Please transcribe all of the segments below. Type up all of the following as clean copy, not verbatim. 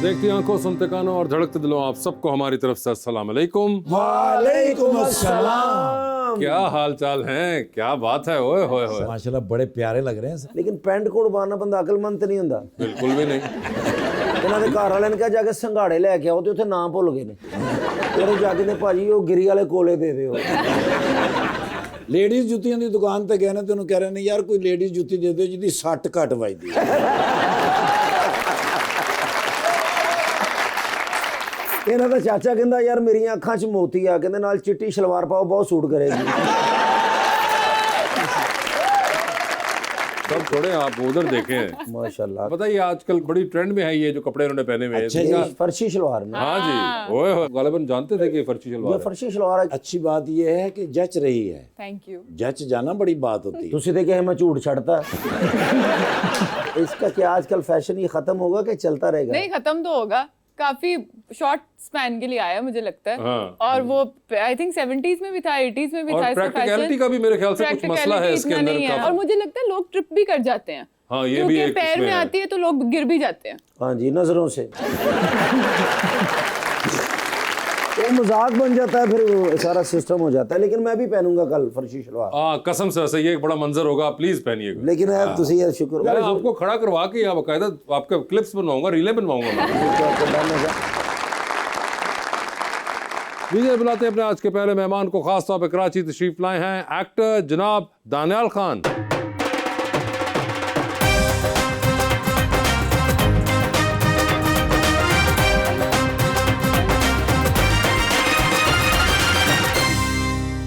देखती आंखों, सुनते कानों और धड़कते दिलों, आप सबको हमारी तरफ से अस्सलाम वालेकुम। वालेकुम अस्सलाम। क्या हाल चाल है? क्या बात है? ओए होए होए, माशाल्लाह बड़े प्यारे लग रहे हैं सर। लेकिन पेंट कोट पाना बंदा अकलमंद नहीं ਹੁੰਦਾ। बिल्कुल भी नहीं। ਇਹਨਾਂ ਦੇ ਘਰ ਵਾਲਿਆਂ ਨੇ ਕਿਹਾ ਜਾ ਕੇ ਸੰਘਾੜੇ ਲੈ ਕੇ ਆਓ ਤੇ ਉੱਥੇ ਨਾਂ ਭੁੱਲ ਗਏ ਨੇ। ਫਿਰ ਜਾ ਕੇ ਨੇ ਭਾਜੀ ਉਹ ਗਿਰੀ ਵਾਲੇ ਕੋਲੇ ਦੇ ਦਿਓ। ਲੇਡੀਜ਼ ਜੁੱਤੀਆਂ ਦੀ ਦੁਕਾਨ ਤੇ ਗਏ ਨੇ ਤੇ ਉਹਨੂੰ ਕਹਿ ਰਹੇ ਨੇ ਯਾਰ ਕੋਈ ਲੇਡੀਜ਼ ਜੁੱਤੀ ਦੇ ਦਿਓ ਜਿਹਦੀ ਸੱਟ ਘੱਟ ਵੱਜਦੀ ਹੈ। ਇਹਨਾਂ ਦਾ ਚਾਚਾ ਕਹਿੰਦਾ ਯਾਰ ਮੇਰੀਆਂ ਅੱਖਾਂ 'ਚ ਮੋਤੀ ਆ, ਕਹਿੰਦੇ ਨਾਲ ਚਿੱਟੀ ਸ਼ਲਵਾਰ ਪਾਓ ਬਹੁਤ ਸੂਟ ਕਰੇਗੀ। सब छोड़े, आप उधर देखें। माशाल्लाह। बताइए आजकल बड़ी ट्रेंड में है ये जो कपड़े उन्होंने पहने हुए हैं। अच्छा ये फर्शी शलवार में। हाँ जी, ओए होए, गालिबन जानते थे कि ये फर्शी ये शलवार है। फर्शी शलवार है। अच्छी बात यह है कि जच रही है। Thank you. जच जाना बड़ी बात होती है। तुसी तो कहे मैं झूठ छड़ता। इसका क्या आजकल फैशन ये खत्म होगा कि चलता रहेगा? नहीं, खत्म तो होगा। काफी शॉर्ट स्पैन के लिए आया मुझे लगता है। हाँ। और वो आई थिंक 70s में भी था, 80s में भी और था इसका प्रैक्टिकलिटी फैशन। का भी मेरे ख्याल से कुछ मसला है इसके अंदर नहीं है। का। और मुझे लगता है लोग ट्रिप भी कर जाते हैं। हाँ, ये भी क्योंकि एक पैर इसमें में है। आती है तो लोग गिर भी जाते हैं। हाँ जी, नजरों से। वो मजाक बन जाता है, फिर वो सारा सिस्टम हो जाता है। लेकिन मैं भी पहनूंगा कल फर्शी शलवार। हाँ, कसम से वैसे ये एक बड़ा मंजर होगा, प्लीज पहनिएगा। लेकिन यार तुसी यार शुक्र मैं आपको खड़ा करवा के यहाँ बाकायदा आपका क्लिप्स बनवाऊंगा, रीलें बनवाऊंगा मैं। लीजिए बुलाते हैं अपने आज के पहले मेहमान को। खास तौर पर कराची तशरीफ लाए हैं एक्टर जनाब दानियाल खान।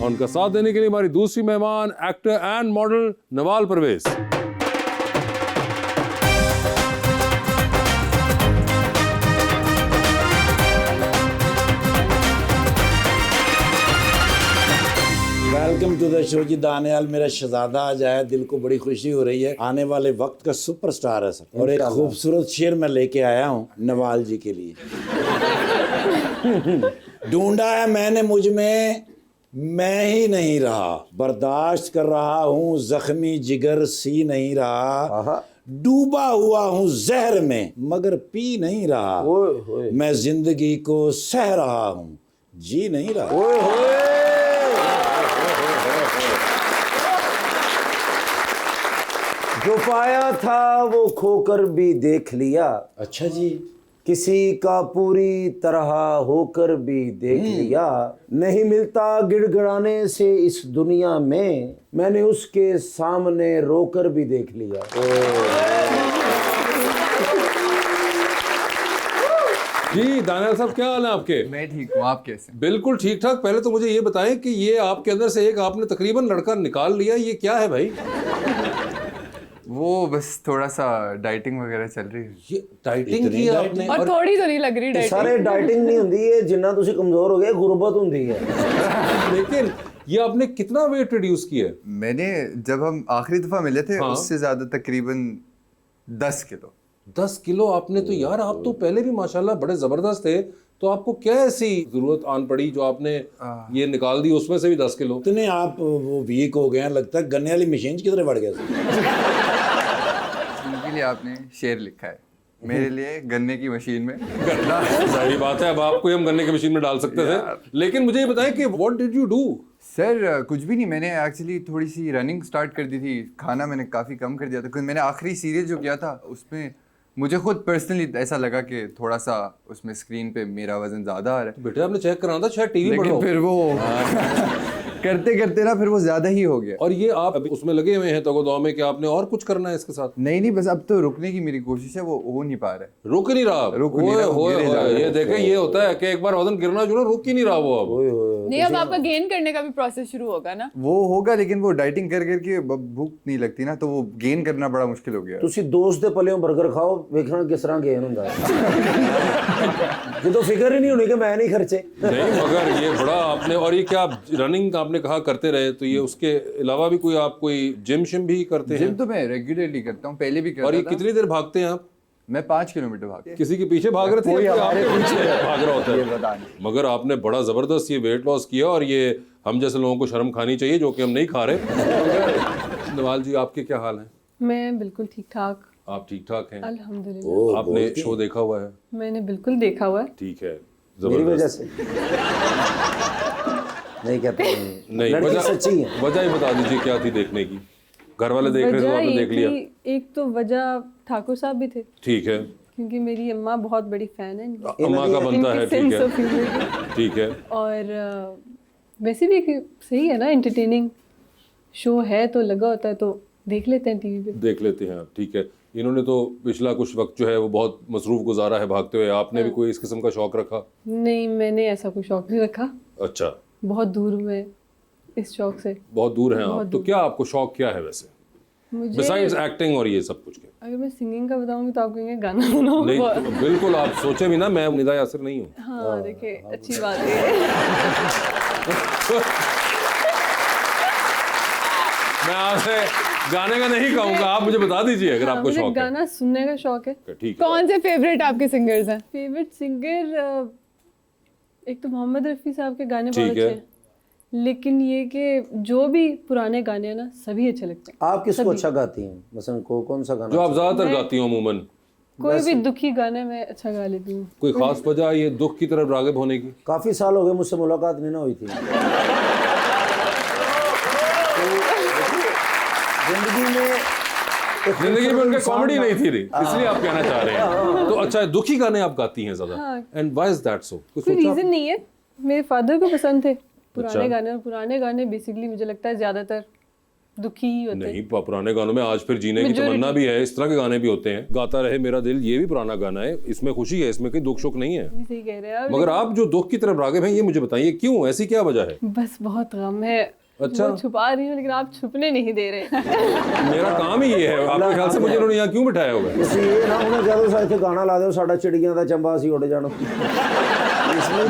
और उनका साथ देने के लिए हमारी दूसरी मेहमान actor and model Nawal Parvez. Welcome to the show जी। दानियाल मेरा शहजादा आज आया, दिल को बड़ी खुशी हो रही है। आने वाले वक्त का सुपरस्टार है सर। और एक खूबसूरत शेर मैं लेके आया हूँ नवाल जी के लिए। ढूंढा है मैंने मुझ में, मैं ही नहीं रहा, बर्दाश्त कर रहा हूँ जख्मी जिगर सी नहीं रहा, डूबा हुआ हूँ जहर में मगर पी नहीं रहा, मैं जिंदगी को सह रहा हूँ जी नहीं रहा। जो पाया था वो खोकर भी देख लिया, अच्छा जी। किसी का पूरी तरह होकर भी देख लिया, नहीं मिलता गिड़गिड़ाने से इस दुनिया में, मैंने उसके सामने रोकर भी देख लिया। जी दानियाल साहब, क्या हाल है आपके? मैं ठीक हूँ, आप कैसे? बिल्कुल ठीक ठाक। पहले तो मुझे ये बताएं कि ये आपके अंदर से एक आपने तकरीबन लड़का निकाल लिया, ये क्या है भाई? वो बस थोड़ा सा डाइटिंग वगैरह चल रही है। ये डाइटिंग की आपने? और थोड़ी तो नहीं लग रही डाइटिंग। सारे डाइटिंग नहीं होंदी है, जिन्ना तुसी कमजोर हो गए गुर्बत होंदी है। लेकिन ये आपने कितना वेट रिड्यूस किया है? मैंने जब हम आखिरी दफा मिले थे हाँ। उससे ज्यादा तकरीबन 10 किलो। 10 किलो आपने तो यार, आप तो पहले भी माशाल्लाह बड़े जबरदस्त थे, तो आपको क्या ऐसी जरूरत आन पड़ी जो आपने ये निकाल दी, उसमें से भी 10 किलो? इतने आप वो वीक हो गए हैं, लगता है गन्ने वाली मशीन की तरह बढ़ गया। इनके लिए आपने शेर लिखा है, मेरे लिए गन्ने की मशीन में गन्ना। सही बात है, अब आपको हम गन्ने की मशीन में डाल सकते थे। लेकिन मुझे ये बताएं कि what did you do? Sir कुछ भी नहीं, मैंने एक्चुअली थोड़ी सी रनिंग स्टार्ट कर दी थी, खाना मैंने काफ़ी कम कर दिया था क्योंकि मैंने आखिरी सीरियल जो किया था उसमें मुझे खुद पर्सनली ऐसा लगा कि थोड़ा सा उसमें स्क्रीन पे मेरा वजन ज़्यादा आ रहा है। बेटे आपने चेक कराना था, शायद टीवी लेकिन बढ़ो। फिर वो करते करते ना फिर वो ज़्यादा ही हो गया। और ये आप अभी उसमें लगे हुए हैं तगो में कि आपने और कुछ करना है इसके साथ? नहीं बस अब तो रुकने की मेरी कोशिश है, वो हो नहीं पा रहा है। रुक ही नहीं रहा, रुक नहीं रहा, ओए, गिरे जा रहे हैं। ये देखें, ये होता है कि एक बार वजन गिरना जो ना, रुक ही नहीं रहा वो अब। नहीं, अब आपका गेन करने का भी प्रोसेस शुरू होगा ना। वो होगा, लेकिन वो डाइटिंग कर करके भूख नहीं लगती ना, तो वो गेन करना बड़ा मुश्किल हो गया। ਤੁਸੀਂ ਦੋਸਤ ਦੇ ਪੱਲਿਓਂ 버ਗਰ ਖਾਓ, ਵੇਖਣਾ ਕਿਸ ਤਰ੍ਹਾਂ ਗੇਨ ਹੁੰਦਾ ਹੈ। ਜਦੋਂ ਫਿਕਰ ਹੀ ਨਹੀਂ ਹੋਣੀ ਕਿ ਮੈਂ ਨਹੀਂ ਖਰਚੇ। नहीं मगर ये बड़ा आपने, और ये क्या रनिंग आपने कहा करते रहे, तो ये उसके अलावा भी कोई जिम शिम भी करते हैं? जिम तो मैं रेगुलरली करता हूँ, पहले भी और करता ये था। कितनी देर भागते हैं आप? मैं 5 किलोमीटर भाग किसी के पीछे भाग रहे थे कोई या हमारे आपके पीछे भाग रहा होता ये है? बता नहीं। मगर आपने बड़ा जबरदस्त ये वेट लॉस किया, और ये हम जैसे लोगों को शर्म खानी चाहिए जो कि हम नहीं खा रहे। नवाल जी, आपके क्या हाल है? मैं बिल्कुल ठीक ठाक। आप ठीक ठाक हैं? अल्हम्दुलिल्लाह। आपने शो देखा हुआ है? मैंने बिल्कुल देखा हुआ है। ठीक है, मेरी वजह जबरदस्त। से नहीं कहते नहीं, लड़की वजह सच्ची है। वजह ही बता दीजिए क्या थी देखने की। घर वाले देख रहे थे तो वजह आपने ये देख लिया? थी, एक तो वजह ठाकुर साहब भी थे, ठीक है, क्योंकि मेरी अम्मा बहुत बड़ी फैन है इनकी। अम्मा का बनता है, इनकी ठीक sense है, of humor की। ठीक है। और वैसे भी एक सही है ना, एंटरटेनिंग शो है तो लगा होता है तो देख लेते हैं टीवी पे। देख लेते हैं आप, ठीक है। इन्होंने तो पिछला कुछ वक्त जो है वो बहुत मसरूफ गुजारा है भागते हुए। आपने भी कोई इस किस्म का शौक रखा? नहीं, मैंने ऐसा कोई शौक नहीं रखा, अच्छा, बहुत दूर हूँ मैं इस शौक से। बहुत दूर हैं आप। तो क्या आपको शौक क्या है वैसे, मुझे बिसाइड्स एक्टिंग और ये सब कुछ के? अगर मैं सिंगिंग का बताऊंगी तो आप कहेंगे गाना सुनाओ। नहीं, तो बिल्कुल आप सोचे भी ना, मैं निदा यासिर नहीं हूँ। हाँ देखिए, अच्छी बात है। मैं आपसे गाने का नहीं कहूँगा, आप मुझे बता दीजिए अगर आपको मुझे शौक है। गाना सुनने का शौक है। ठीक है, कौन से फेवरेट आपके सिंगर्स हैं? फेवरेट सिंगर एक तो मोहम्मद रफ़ी साहब के गाने बहुत ठीक अच्छे है। हैं, लेकिन ये कि जो भी पुराने गाने हैं ना, सभी अच्छे लगते हैं। आप किसको अच्छा गाती हैं? मसलन कौन सा गाना? जो आप ज्यादातर गाती हो अमूमन? कोई भी दुखी गाने मैं अच्छा गा लेती हूँ। कोई खास वजह ये दुख की तरफ रागिब होने की? काफी साल हो गए मुझसे मुलाकात नहीं ना हुई थी। जिंदगी में उनके कॉमेडी नहीं थी, इसलिए आप कहना चाह रहे हैं। तो अच्छा, दुखी गाने आप गाती हैं ज्यादा, and why is that so? कुछ कोई सोचा? रीजन नहीं है, मेरे फादर को पसंद थे पुराने अच्छा। गाने, और पुराने गाने बेसिकली मुझे लगता है ज्यादातर दुखी ही होते हैं। नहीं, पुराने गानों में आज फिर जीने की तमन्ना भी है, इस तरह के गाने भी होते हैं। गाता रहे मेरा दिल, ये भी पुराना गाना है, इसमें खुशी है, इसमें कोई दुख शोक नहीं है। सही कह रहे हैं आप। मगर आप जो दुख की तरफ रागिब हैं, ये मुझे बताइए क्यों, ऐसी क्या वजह है? बस बहुत गम है। अच्छा। वो छुपा रही हूँ लेकिन आप छुपने नहीं दे रहे। मेरा काम ही ये है। आपके ख्याल से मुझे इन्होंने यहाँ क्यों बिठाया होगा? ਤੁਸੀਂ ਇਹ ਨਾ ਉਹਨੇ ਜਦੋਂ ਸਾਰੇ ਇੱਥੇ ਗਾਣਾ ਲਾ ਦਿਓ ਸਾਡਾ ਚਿੜੀਆਂ ਦਾ ਚੰਬਾ ਅਸੀਂ ਉੱਡ ਜਾਣਾ।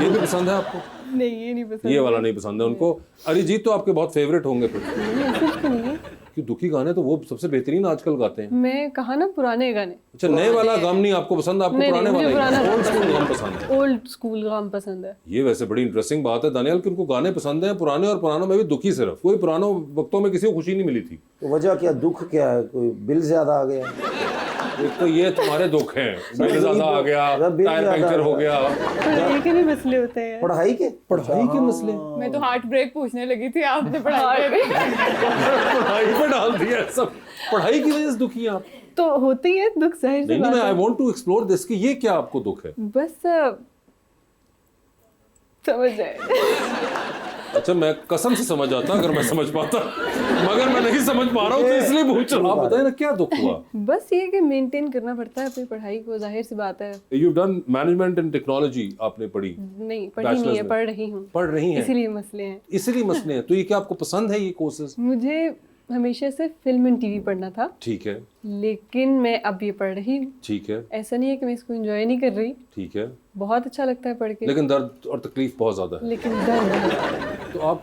ये भी पसंद है आपको? नहीं, ये नहीं पसंद। ये वाला नहीं पसंद है उनको। अरिजीत तो आपके बहुत फेवरेट होंगे फिर। नहीं, ऐसा कुछ नहीं है। कि दुखी गाने तो वो सबसे बेहतरीन आजकल गाते हैं। मैं कहा ना पुराने गाने। अच्छा, नए वाला गम नहीं आपको पसंद, आपको नहीं, पुराने मुझे वाला पुराना ही गम ओल्ड स्कूल गम पसंद है। ओल्ड स्कूल गाम पसंद है। ये वैसे बड़ी इंटरेस्टिंग बात है दानियाल कि उनको गाने पसंद हैं पुराने, और पुरानों में भी दुखी सिर्फ। कोई पुरानों वक्तों में किसी को खुशी नहीं मिली थी। तो वजह क्या, दुख क्या है? कोई बिल ज्यादा आ गया? एक तो ये तुम्हारे दुख हैं, बिल ज्यादा आ गया, टायर पंक्चर हो गया, पढ़ाई के भी मसले होते हैं। पढ़ाई के के मसले। मैं तो हार्ट ब्रेक पूछने लगी थी, आपने पढ़ाई पढ़ाई पे डाल दिया सब। पढ़ाई की वजह से दुखी हैं आप? तो होती है दुख, जाहिर सी नहीं, बात मैं आई है। वांट टू एक्सप्लोर दिस कि ये क्या आपको दुख है? बस समझ जाए। अच्छा, मैं कसम से समझ आता अगर मैं समझ पाता, मगर मैं नहीं समझ पा रहा हूँ तो इसलिए पूछ रहा हूँ। आप बताएं ना क्या दुख हुआ? बस ये कि मेंटेन करना पड़ता है अपनी पढ़ाई को, जाहिर सी बात है। You done management and technology, आपने पढ़ी? नहीं, पढ़ी नहीं है, पढ़ रही हूँ। पढ़ रही हैं, इसीलिए मसले हैं। इसीलिए मसले हैं। तो ये क्या आपको पसंद है ये कोर्सेज? मुझे हमेशा से फिल्म एंड टीवी पढ़ना था, ठीक है, लेकिन मैं अब ये पढ़ रही हूँ। ठीक है, ऐसा नहीं है कि मैं इसको एंजॉय नहीं कर रही, ठीक है, बहुत अच्छा लगता है पढ़ के, लेकिन दर्द और तकलीफ बहुत ज्यादा है। लेकिन डर नहीं। तो आप